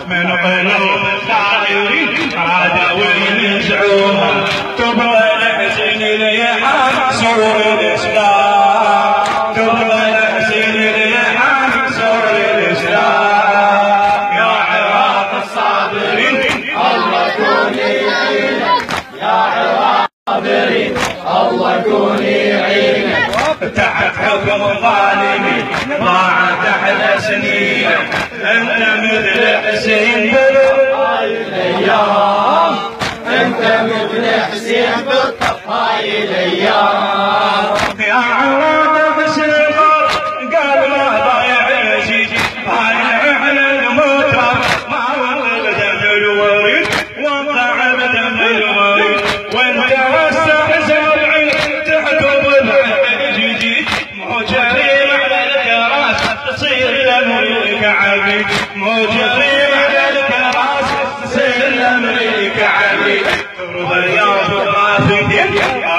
من قلوب الثائرين عادوا ينزعوها تبغى الحسين اليحام سور الاسلام تبغى الحسين اليحام سور الاسلام يا عراق الصابرين الله كوني عينك يا عراق الصابرين الله كوني عينك تحت حكم الظالمين ضاعت احلى سنين انت مثل حسين بالطفايل الايام انت مثل حسين بالطفايل الايام يا عراق حسين قال ما ضايع يزيد ضايع على الموتى ما ولد الوريد وقع بدم الوريد وانت هسه زرعي تحكم الجديد مو جريم على الكراس تصير لامريكا عبيد مو جريم على الكراس تصير لامريكا عبيد ترضى يا ابو رافد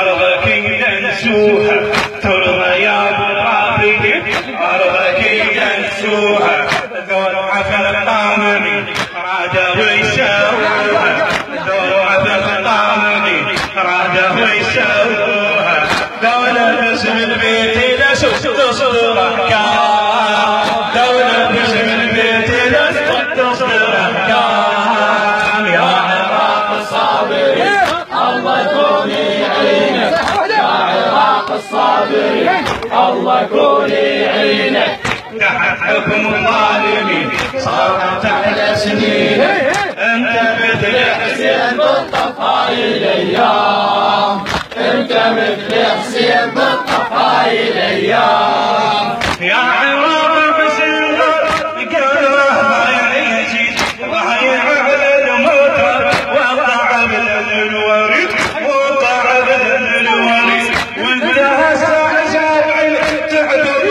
ارضك ينسوها ترضى يا ابو رافد ارضك ينسوها ذول عفن الطامعين رادوا يسووها ذول عفن الطامعين رادوا يسووها دولة باسم البيت لسوء تصدر أحكام دولة باسم البيت لسوء تصدر أحكام يا عراق الصابرين الله كوني عينك يا عراق الصابرين الله كوني عينك تحت حكم الظالمين صارت احلى سنين انت مثل حسين بالطفايل الايام انت مثل حسين بالطفايل الايام يا عراق حسين قلبه ضايع يزيد ضايع على الموتى وقع بدل الوريد وقع بدل الوريد وانت هسه زارعي تحكم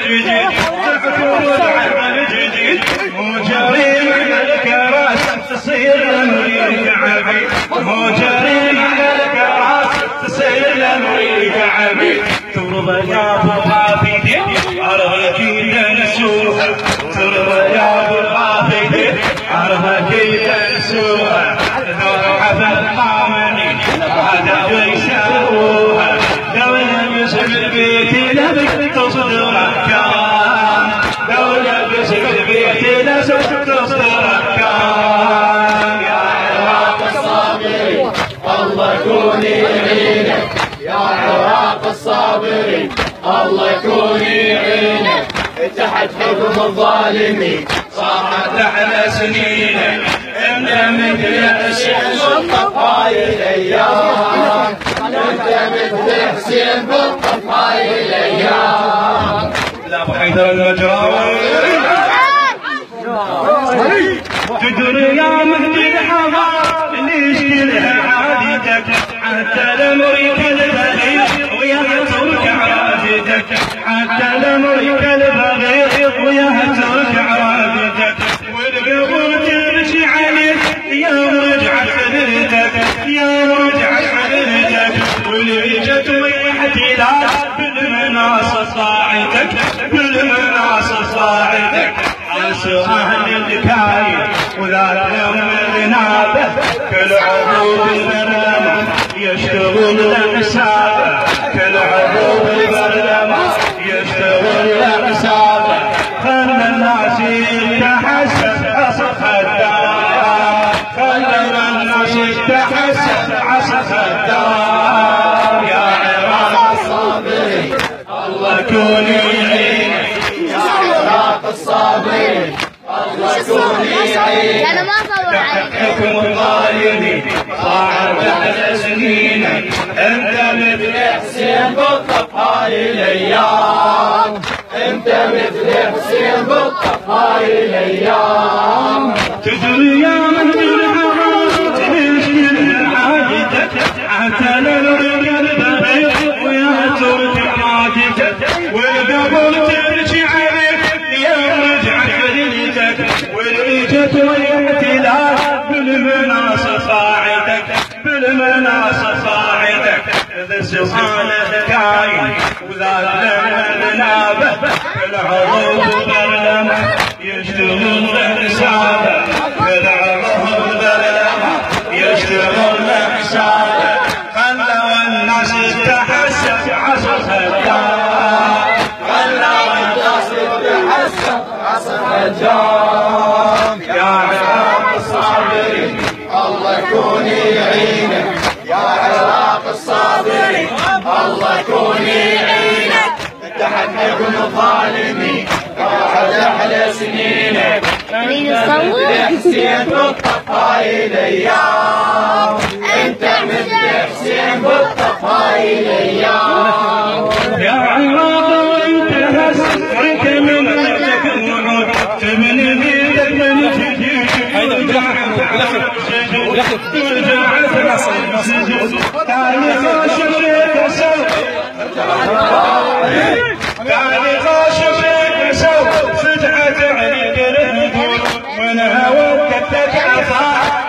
الجديد تحكم الجديد مو جريم على الكراس تصير لامريكا عبيد مو جريم على الكراس تصير لامريكا عبيد ترضى يا ابو رافد ارضك ينسوها ترضى يا ابو رافد ارضك ينسوها ذول عفن الطامعين رادوا يسووها دولة باسم البيت لبك تصدر احكام دولة باسم البيت لبك تصدر احكام يا عراق الصابرين الله كوني عينك يا عراق الصابرين الله كوني عينك تحت حكم الظالمين صارت احلى سنين انت مثل حسين بالطفايل الايام انت مثل حسين بالطفايل الايام لا ابو حيدر المجراوي تدري يا مهدي الحضار ليش كلها عادتك حتى لامريكا البغيض ويا ترك عادتك حتى لامريكا البغيض ويا ترك عادتك والقبر ترجع عليك يا رجعت حدثك يا رجعت حدثك واللي جت ويا احتلال بالمناص صاعتك بالمناص صاعتك عاشوا اهل الكاين وذات يوم الغنابه كل عضو البرلمان يشتغل لحسابه كل عضو البرلمان يشتغل لحسابه خلى الناس يتحسس عصف الدار خلى الناس يتحسس عصف الدار يا عراق الصابرين الله كوني عينك يا عراق الصابرين الله كوني عينك انا ما اصور عليك حكم الظالمين صارت احلى سنين انت مثل حسين بالطفايل الايام انت مثل حسين بالطفايل الايام تدري يا مهدي الحضار ليش كل عادتك حتى لامريكا البغيض ويا ترك عادتك والقبر ترجع عليك يا رجعت حديدتك واللي جت والاحتلال بالمناص صاعدك بالمناص صاعدك ذا سبحانه كاين وذات لنا النابه العضو برلمه عصر الجام يا عراق الصابرين الله يكون يعينك يا عراق الصابرين الله يكون يعينك تحت حكم الظالمين راحت احلى سنينك حسين بالطف هاي الايام انت مثل حسين بالطف هاي الايام يا عراق وانت هز وانت من تكون تمن بيدك من تجيب تعالي خاشم سو سجعت عليك الهدوء وانا وكتك عصا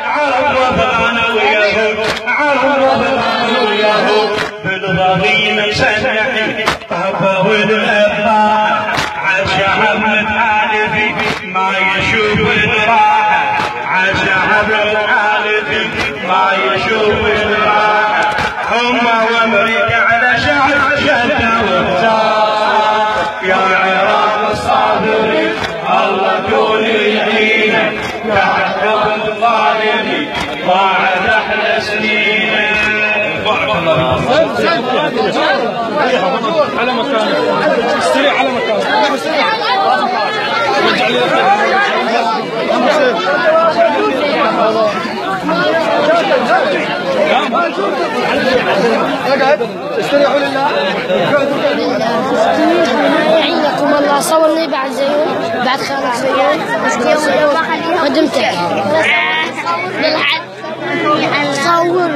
عرب انا وياهو عرب انا وياهو بالضغين مسلحين طهبه والابطال عالشعب متعالفي ما يشوف الراحه عالشعب متعالفي ما يشوف الراحه هم وامريكا على شعب شده واختار يا عراق الصابرين الله يكون يعينك تحت حكم الظالمين ضاعت احلى سنينك على مكانك استريح على مكانك استريحوا لله يعينكم الله. صورني بعد زيون بعد خالد زيون قدمتك صور